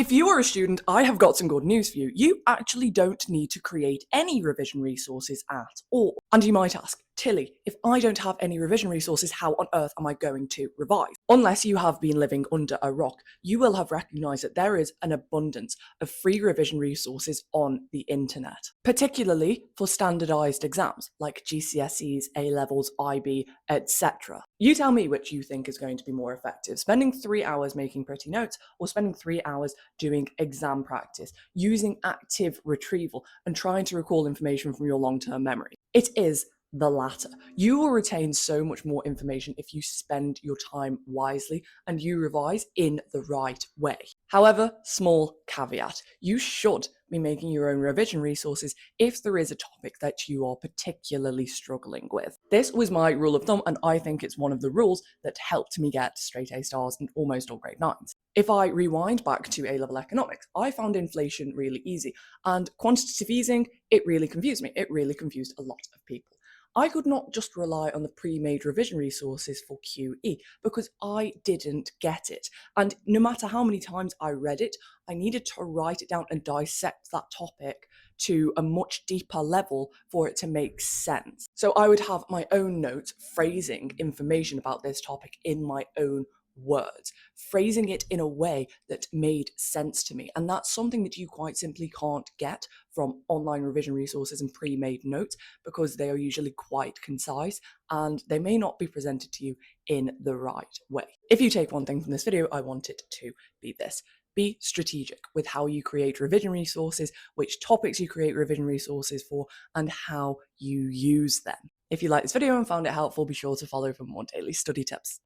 If you are a student, I have got some good news for you. You actually don't need to create any revision resources at all. And you might ask, Tilly, if I don't have any revision resources, how on earth am I going to revise? Unless you have been living under a rock, you will have recognized that there is an abundance of free revision resources on the internet, particularly for standardized exams like GCSEs, A-levels, IB, etc. You tell me which you think is going to be more effective, spending 3 hours making pretty notes or spending 3 hours doing exam practice, using active retrieval and trying to recall information from your long-term memory. It is the latter. You will retain so much more information if you spend your time wisely and you revise in the right way. However, small caveat, you should be making your own revision resources if there is a topic that you are particularly struggling with. This was my rule of thumb, and I think it's one of the rules that helped me get straight A stars and almost all grade 9s. If I rewind back to A-level economics, I found inflation really easy, and quantitative easing, it really confused me. It really confused a lot of people. I could not just rely on the pre-made revision resources for QE because I didn't get it. And no matter how many times I read it, I needed to write it down and dissect that topic to a much deeper level for it to make sense. So I would have my own notes phrasing information about this topic in my own words, phrasing it in a way that made sense to me. And that's something that you quite simply can't get from online revision resources and pre-made notes because they are usually quite concise and they may not be presented to you in the right way. If you take one thing from this video, I want it to be this. Be strategic with how you create revision resources, which topics you create revision resources for, and how you use them. If you like this video and found it helpful, be sure to follow for more daily study tips.